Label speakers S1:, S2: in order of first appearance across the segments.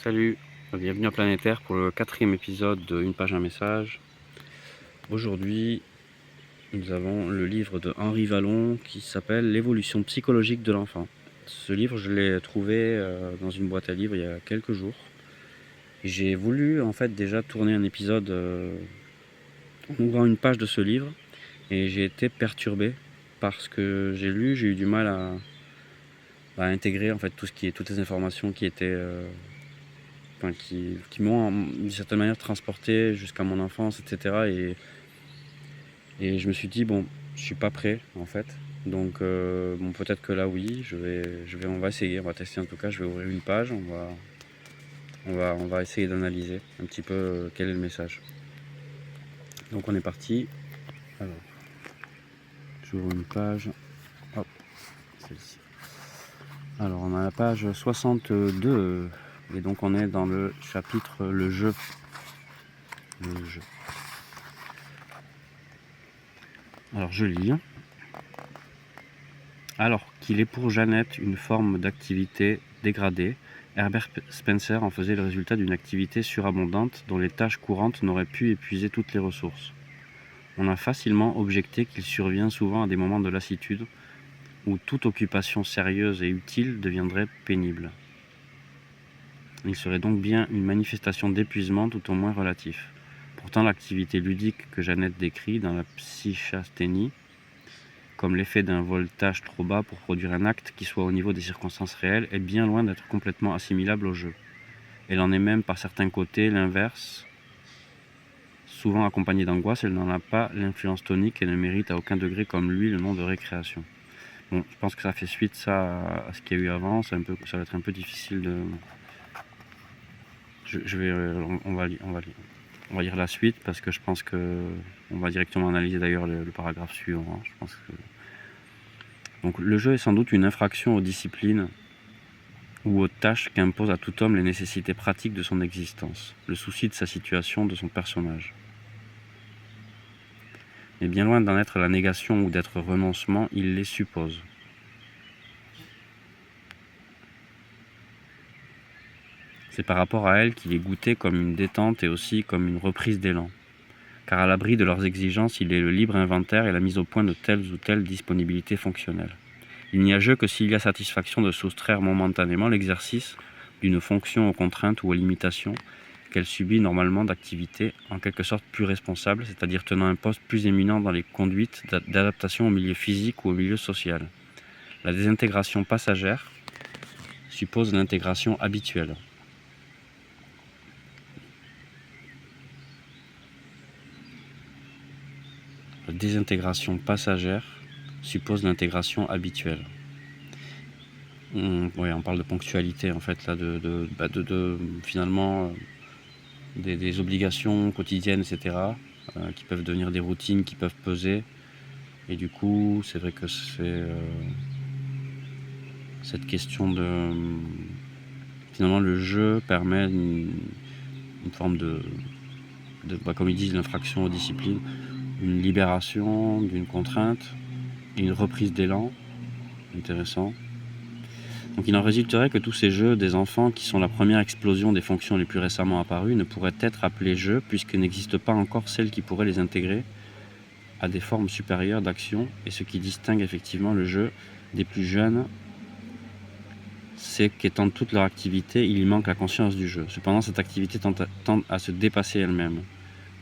S1: Salut, bienvenue à Planétaire pour le 4e épisode de Une page, un message. Aujourd'hui, nous avons le livre de Henri Vallon qui s'appelle L'évolution psychologique de l'enfant. Ce livre, je l'ai trouvé dans une boîte à livres il y a quelques jours. J'ai voulu en fait déjà tourner un épisode en ouvrant une page de ce livre et j'ai été perturbé parce que j'ai eu du mal à intégrer en fait toutes les informations qui étaient qui m'ont d'une certaine manière transporté jusqu'à mon enfance, etc. Et je me suis dit, bon, je suis pas prêt en fait. Donc bon, peut-être que là, oui, on va essayer, on va tester en tout cas. Je vais ouvrir une page, on va essayer d'analyser un petit peu quel est le message. Donc on est parti. Alors, j'ouvre une page. Hop, celle-ci. Alors on a la page 62 et donc on est dans le chapitre le jeu. Le jeu. Alors je lis. Alors qu'il est pour Jeannette une forme d'activité dégradée, Herbert Spencer en faisait le résultat d'une activité surabondante dont les tâches courantes n'auraient pu épuiser toutes les ressources. On a facilement objecté qu'il survient souvent à des moments de lassitude où toute occupation sérieuse et utile deviendrait pénible. Il serait donc bien une manifestation d'épuisement tout au moins relatif. Pourtant l'activité ludique que Jeannette décrit dans la psychasthénie, comme l'effet d'un voltage trop bas pour produire un acte qui soit au niveau des circonstances réelles, est bien loin d'être complètement assimilable au jeu. Elle en est même par certains côtés l'inverse. Souvent accompagnée d'angoisse, elle n'en a pas l'influence tonique et ne mérite à aucun degré comme lui le nom de récréation. Bon, je pense que ça fait suite à ce qu'il y a eu avant, ça va être un peu difficile de... On va lire la suite parce que je pense que on va directement analyser d'ailleurs le paragraphe suivant. Hein. Je pense que... Donc le jeu est sans doute une infraction aux disciplines ou aux tâches qu'imposent à tout homme les nécessités pratiques de son existence, le souci de sa situation, de son personnage. Mais bien loin d'en être la négation ou d'être renoncement, il les suppose. C'est par rapport à elles qu'il est goûté comme une détente et aussi comme une reprise d'élan. Car à l'abri de leurs exigences, il est le libre inventaire et la mise au point de telles ou telles disponibilités fonctionnelles. Il n'y a jeu que s'il y a satisfaction de soustraire momentanément l'exercice d'une fonction aux contraintes ou aux limitations qu'elle subit normalement d'activité en quelque sorte plus responsable, c'est-à-dire tenant un poste plus éminent dans les conduites d'adaptation au milieu physique ou au milieu social. La désintégration passagère suppose l'intégration habituelle. La désintégration passagère suppose l'intégration habituelle. On parle de ponctualité en fait là, finalement des obligations quotidiennes, etc. Qui peuvent devenir des routines, qui peuvent peser. Et du coup, c'est vrai que c'est cette question de... Finalement, le jeu permet une forme comme ils disent, l'infraction aux disciplines, une libération d'une contrainte, une reprise d'élan. Intéressant. Donc il en résulterait que tous ces jeux des enfants, qui sont la première explosion des fonctions les plus récemment apparues, ne pourraient être appelés jeux puisque n'existe pas encore celle qui pourrait les intégrer à des formes supérieures d'action. Et ce qui distingue effectivement le jeu des plus jeunes, c'est qu'étant toute leur activité, il y manque la conscience du jeu. Cependant, cette activité tend à se dépasser elle-même.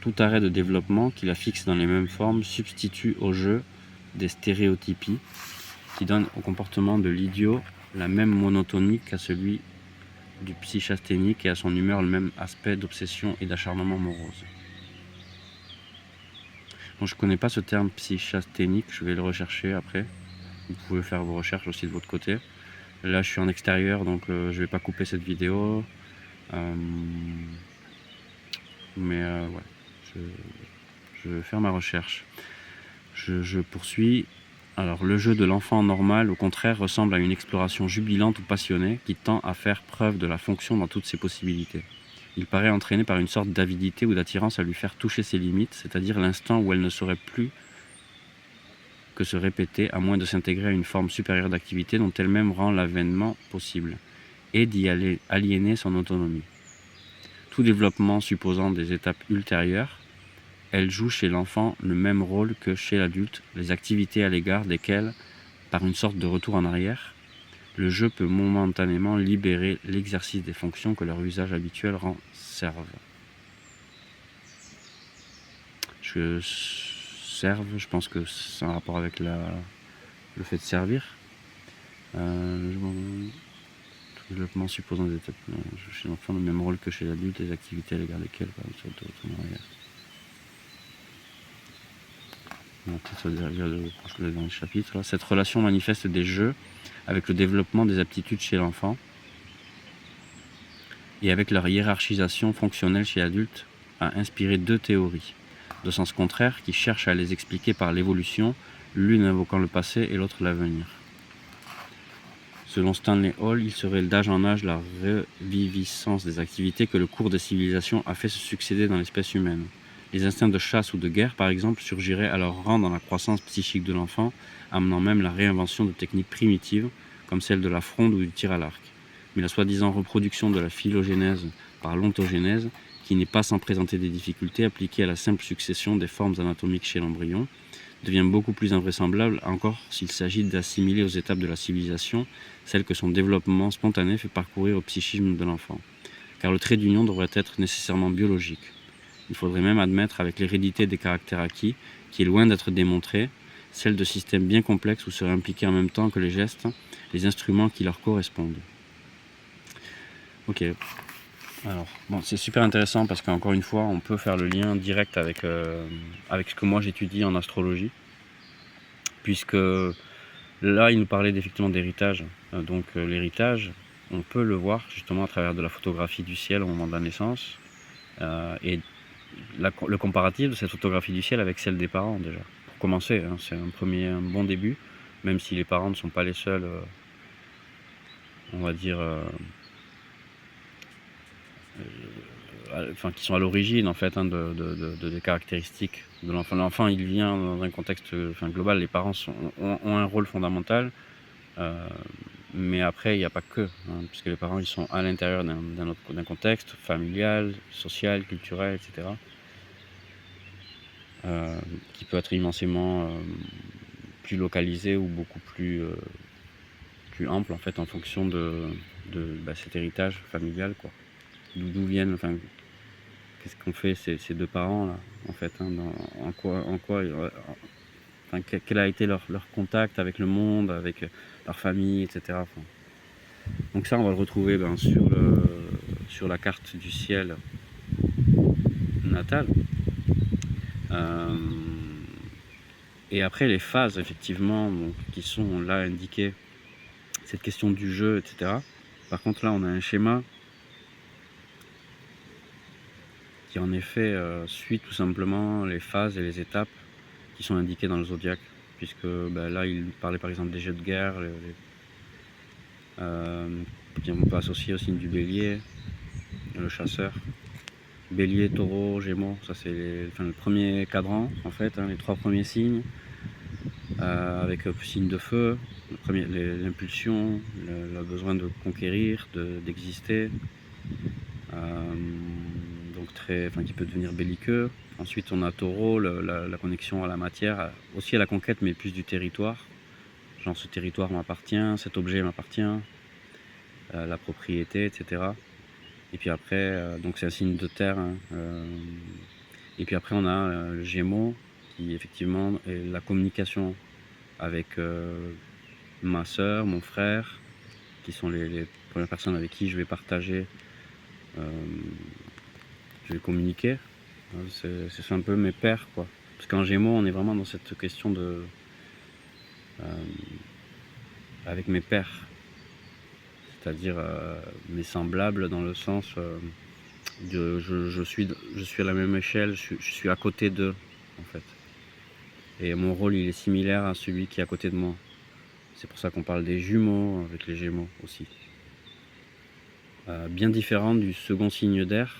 S1: Tout arrêt de développement qui la fixe dans les mêmes formes substitue au jeu des stéréotypies qui donnent au comportement de l'idiot la même monotonie qu'à celui du psychasthénique et à son humeur le même aspect d'obsession et d'acharnement morose. Bon, je ne connais pas ce terme psychasthénique, je vais le rechercher après. Vous pouvez faire vos recherches aussi de votre côté. Là je suis en extérieur donc je ne vais pas couper cette vidéo. Ouais, je vais faire ma recherche. Je poursuis. Alors, le jeu de l'enfant normal, au contraire, ressemble à une exploration jubilante ou passionnée qui tend à faire preuve de la fonction dans toutes ses possibilités. Il paraît entraîné par une sorte d'avidité ou d'attirance à lui faire toucher ses limites, c'est-à-dire l'instant où elle ne saurait plus que se répéter, à moins de s'intégrer à une forme supérieure d'activité dont elle-même rend l'avènement possible. et d'y aliéner son autonomie. Tout développement supposant des étapes ultérieures, elle joue chez l'enfant le même rôle que chez l'adulte, les activités à l'égard desquelles, par une sorte de retour en arrière, le jeu peut momentanément libérer l'exercice des fonctions que leur usage habituel rend serve. Je pense que c'est un rapport avec le fait de servir. Développement supposant des étapes chez l'enfant le même rôle que chez l'adulte, les activités à l'égard desquelles, par une sorte de retour en arrière. Dans le chapitre. Cette relation manifeste des jeux avec le développement des aptitudes chez l'enfant et avec leur hiérarchisation fonctionnelle chez l'adulte a inspiré 2 théories, de sens contraire, qui cherchent à les expliquer par l'évolution, l'une invoquant le passé et l'autre l'avenir. Selon Stanley Hall, il serait d'âge en âge la reviviscence des activités que le cours des civilisations a fait se succéder dans l'espèce humaine. Les instincts de chasse ou de guerre, par exemple, surgiraient à leur rang dans la croissance psychique de l'enfant, amenant même la réinvention de techniques primitives, comme celle de la fronde ou du tir à l'arc. Mais la soi-disant reproduction de la phylogénèse par l'ontogénèse, qui n'est pas sans présenter des difficultés appliquées à la simple succession des formes anatomiques chez l'embryon, devient beaucoup plus invraisemblable encore s'il s'agit d'assimiler aux étapes de la civilisation celles que son développement spontané fait parcourir au psychisme de l'enfant. Car le trait d'union devrait être nécessairement biologique. Il faudrait même admettre avec l'hérédité des caractères acquis, qui est loin d'être démontrée, celle de systèmes bien complexes où seraient impliqués en même temps que les gestes, les instruments qui leur correspondent. Ok. Alors, bon, c'est super intéressant parce qu'encore une fois, on peut faire le lien direct avec ce que moi j'étudie en astrologie, puisque là, il nous parlait effectivement d'héritage. Donc l'héritage, on peut le voir justement à travers de la photographie du ciel au moment de la naissance, et le comparatif de cette photographie du ciel avec celle des parents déjà. Pour commencer, hein, c'est un bon début, même si les parents ne sont pas les seuls, on va dire, qui sont à l'origine en fait, hein, des caractéristiques de l'enfant. L'enfant, il vient dans un contexte global, les parents ont un rôle fondamental, mais après il n'y a pas que, hein, puisque les parents ils sont à l'intérieur d'un contexte familial, social, culturel, etc. Qui peut être immensément plus localisé ou beaucoup plus ample en fait en fonction de cet héritage familial, quoi. D'où viennent, qu'est-ce qu'ont fait ces 2 parents là en fait, hein, quel a été leur contact avec le monde, avec leur famille, etc. Donc ça on va le retrouver sur la carte du ciel natal. Et après les phases effectivement qui sont là indiquées, cette question du jeu, etc. Par contre là on a un schéma qui en effet suit tout simplement les phases et les étapes qui sont indiquées dans le zodiaque, puisque là il parlait par exemple des jeux de guerre, on peut associer au signe du bélier, le chasseur. Bélier, taureau, gémeaux, ça c'est le premier cadran en fait, hein, les 3 premiers signes, avec le signe de feu, l'impulsion, le besoin de conquérir, d'exister, donc qui peut devenir belliqueux. Ensuite on a taureau, la connexion à la matière, aussi à la conquête mais plus du territoire, genre ce territoire m'appartient, cet objet m'appartient, la propriété, etc. Et puis après, donc c'est un signe de terre, hein, et puis après on a le Gémeaux qui effectivement est la communication avec ma soeur, mon frère, qui sont les premières personnes avec qui je vais partager, je vais communiquer. C'est un peu mes pères, quoi. Parce qu'en Gémeaux on est vraiment dans cette question de avec mes pères, c'est-à-dire mes semblables dans le sens je suis à la même échelle, je suis à côté d'eux en fait. Et mon rôle il est similaire à celui qui est à côté de moi. C'est pour ça qu'on parle des jumeaux avec les Gémeaux aussi. Bien différent du second signe d'air,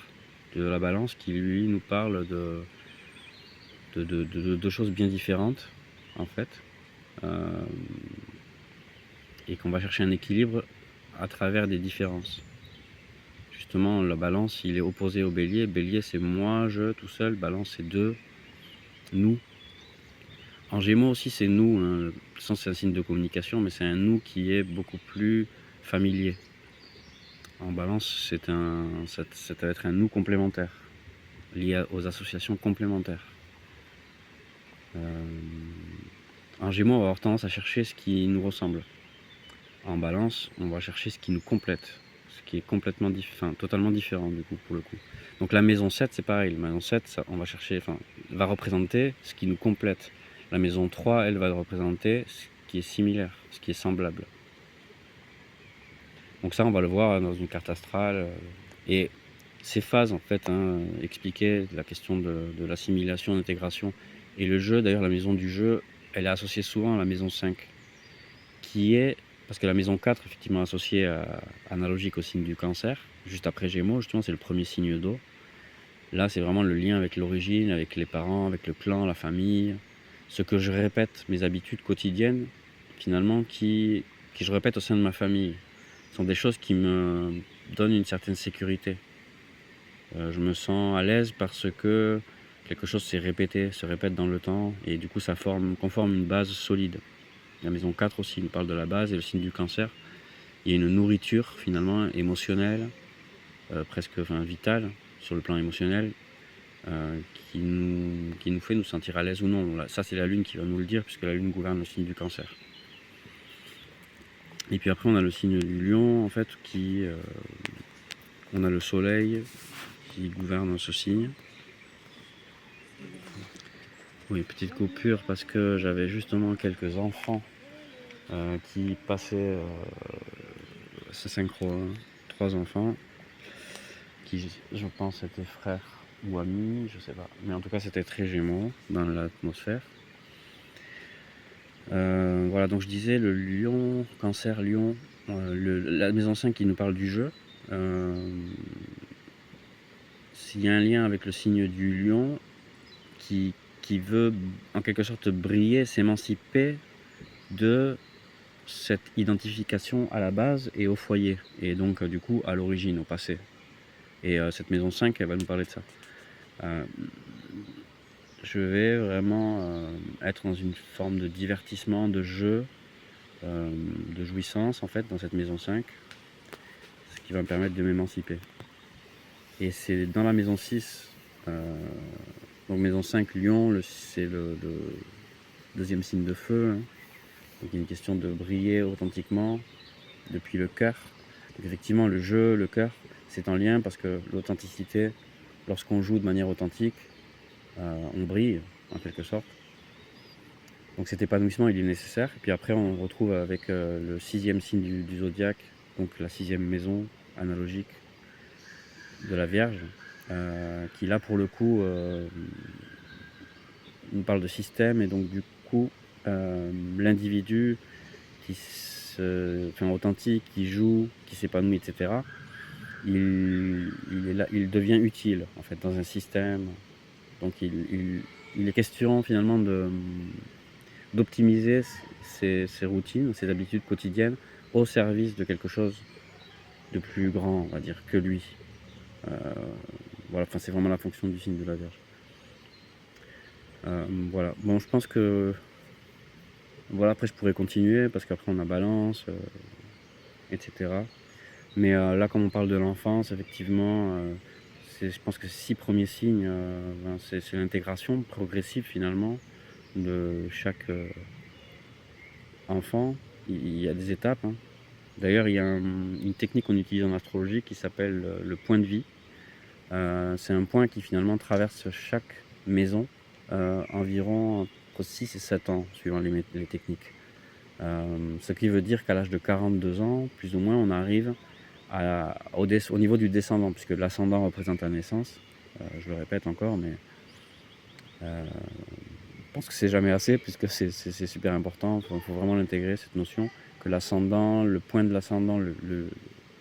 S1: de la Balance, qui lui nous parle de deux choses bien différentes en fait. Et qu'on va chercher un équilibre à travers des différences. Justement, la balance, il est opposé au bélier. Bélier, c'est moi, je, tout seul. Balance, c'est deux, nous. En gémeaux aussi, c'est nous. Hein. De toute façon, c'est un signe de communication, mais c'est un nous qui est beaucoup plus familier. En balance, ça va être un nous complémentaire, lié aux associations complémentaires. En gémeaux, on va avoir tendance à chercher ce qui nous ressemble. En balance, on va chercher ce qui nous complète, ce qui est complètement totalement différent du coup, pour le coup. Donc la maison 7, c'est pareil. La maison 7, on va chercher, va représenter ce qui nous complète. La maison 3, elle va représenter ce qui est similaire, ce qui est semblable. Donc ça, on va le voir dans une carte astrale. Et ces phases, en fait, expliquaient la question de l'assimilation, l'intégration. Et le jeu, d'ailleurs, la maison du jeu, elle est associée souvent à la maison 5, qui est, parce que la maison 4, effectivement, associée analogique au signe du Cancer, juste après Gémeaux, justement, c'est le premier signe d'eau. Là, c'est vraiment le lien avec l'origine, avec les parents, avec le clan, la famille, ce que je répète, mes habitudes quotidiennes, finalement, que je répète au sein de ma famille. Ce sont des choses qui me donnent une certaine sécurité. Je me sens à l'aise parce que quelque chose s'est répété, se répète dans le temps, et du coup, ça conforme une base solide. La maison 4 aussi nous parle de la base, et le signe du Cancer. Il y a une nourriture, finalement, émotionnelle, presque vitale, sur le plan émotionnel, qui nous fait nous sentir à l'aise ou non. Ça, c'est la Lune qui va nous le dire, puisque la Lune gouverne le signe du Cancer. Et puis après, on a le signe du Lion, en fait, on a le Soleil qui gouverne ce signe. Oui, petite coupure parce que j'avais justement quelques enfants qui passaient ce synchro, 3 enfants qui, je pense, étaient frères ou amis, je sais pas. Mais en tout cas, c'était très Gémeaux dans l'atmosphère. Voilà, donc je disais le Lion, Cancer, Lion, la maison 5 qui nous parle du jeu. S'il y a un lien avec le signe du Lion qui veut en quelque sorte briller, s'émanciper de cette identification à la base et au foyer, et donc du coup à l'origine, au passé. Et cette maison 5, elle va nous parler de ça. Je vais vraiment être dans une forme de divertissement, de jeu, de jouissance en fait dans cette maison 5, ce qui va me permettre de m'émanciper. Et c'est dans la maison 6, donc maison 5, Lion, c'est le deuxième signe de feu, hein. Donc il y a une question de briller authentiquement depuis le cœur. Donc effectivement, le jeu, le cœur, c'est en lien parce que l'authenticité, lorsqu'on joue de manière authentique, on brille en quelque sorte. Donc cet épanouissement, il est nécessaire. Et puis après, on retrouve avec le 6e signe du zodiaque, donc la 6e maison analogique de la Vierge, qui là pour le coup nous parle de système, et donc du coup l'individu qui authentique, qui joue, qui s'épanouit, etc. Il devient utile en fait dans un système. Donc il est question finalement d'optimiser ses routines, ses habitudes quotidiennes au service de quelque chose de plus grand, on va dire, que lui. Voilà, c'est vraiment la fonction du signe de la Vierge. Voilà, bon, je pense que voilà, après je pourrais continuer parce qu'après on a Balance, etc. Mais là, comme on parle de l'enfance, effectivement, je pense que ces 6 premiers signes, c'est l'intégration progressive finalement de chaque enfant. Il y a des étapes, hein. D'ailleurs, il y a une technique qu'on utilise en astrologie qui s'appelle le point de vie. C'est un point qui finalement traverse chaque maison environ entre 6 et 7 ans, suivant les techniques. Ce qui veut dire qu'à l'âge de 42 ans, plus ou moins, on arrive au niveau du descendant, puisque l'ascendant représente la naissance. Je le répète encore, mais je pense que c'est jamais assez, puisque c'est super important. Il faut vraiment l'intégrer, cette notion, que l'ascendant, le point de l'ascendant,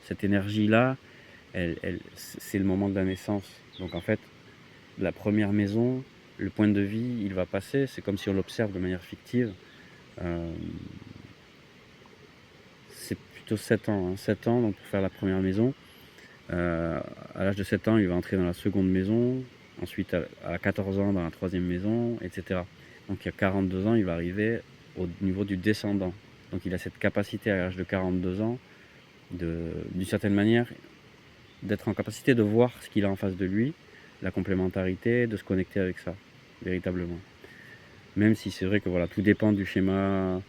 S1: cette énergie-là, c'est le moment de la naissance. Donc en fait, la première maison, le point de vie, il va passer. C'est comme si on l'observe de manière fictive. plutôt 7 ans, hein, 7 ans donc pour faire la première maison. À l'âge de 7 ans, il va entrer dans la seconde maison, ensuite à 14 ans dans la troisième maison, etc. Donc il y a 42 ans, il va arriver au niveau du descendant. Donc il a cette capacité à l'âge de 42 ans, d'une certaine manière, d'être en capacité de voir ce qu'il a en face de lui, la complémentarité, de se connecter avec ça, véritablement. Même si c'est vrai que voilà, tout dépend du schéma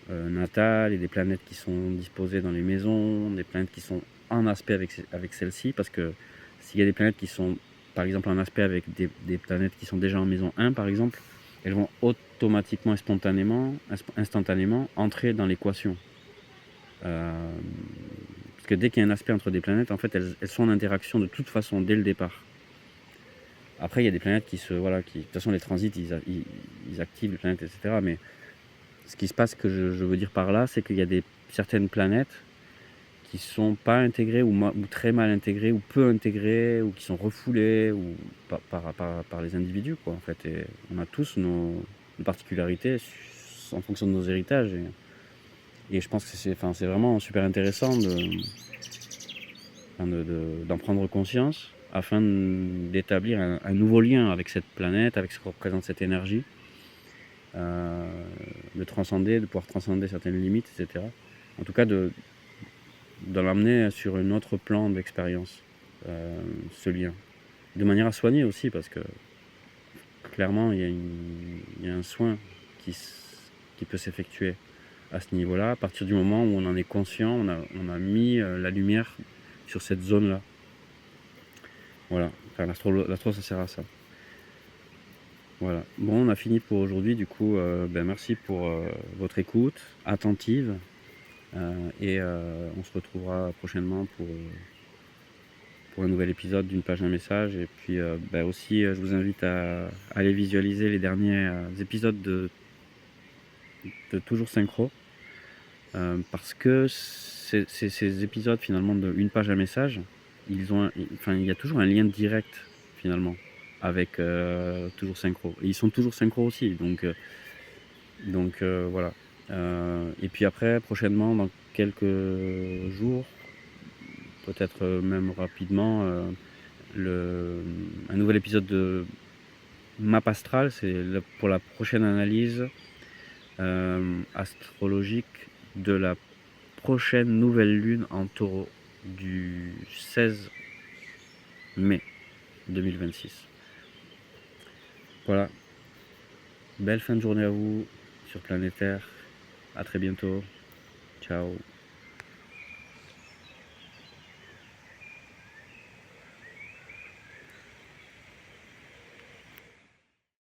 S1: natal et des planètes qui sont disposées dans les maisons, des planètes qui sont en aspect avec celle-ci, parce que s'il y a des planètes qui sont par exemple en aspect avec des planètes qui sont déjà en maison 1 par exemple, elles vont automatiquement et instantanément entrer dans l'équation. Parce que dès qu'il y a un aspect entre des planètes, en fait, elles sont en interaction de toute façon dès le départ. Après, il y a des planètes qui de toute façon, les transits, ils activent les planètes, etc. Mais ce qui se passe, que je veux dire par là, c'est qu'il y a certaines planètes qui sont pas intégrées ou très mal intégrées ou peu intégrées ou qui sont refoulées ou par les individus, quoi, en fait. Et on a tous nos particularités en fonction de nos héritages. Et je pense que c'est vraiment super intéressant d'en prendre conscience afin d'établir un nouveau lien avec cette planète, avec ce que représente cette énergie, de pouvoir transcender certaines limites, etc. En tout cas, de l'amener sur un autre plan d'expérience, ce lien. De manière à soigner aussi, parce que clairement, il y a un soin qui peut s'effectuer à ce niveau-là, à partir du moment où on en est conscient, on a mis la lumière sur cette zone-là. Voilà, enfin, l'astro ça sert à ça. Voilà, bon, on a fini pour aujourd'hui, du coup, merci pour votre écoute attentive, et on se retrouvera prochainement pour un nouvel épisode d'une page, un message. Et puis aussi, je vous invite à aller visualiser les derniers épisodes de Toujours Synchro, parce que ces épisodes finalement de une page, un message, il y a toujours un lien direct finalement avec Toujours Synchro. Et ils sont toujours synchro aussi, donc voilà. Et puis après, prochainement, dans quelques jours, peut-être même rapidement, un nouvel épisode de Map Astral, c'est pour la prochaine analyse astrologique de la prochaine nouvelle lune en Taureau du 16 mai 2026. Voilà. Belle fin de journée à vous sur Planétaire. À très bientôt. Ciao.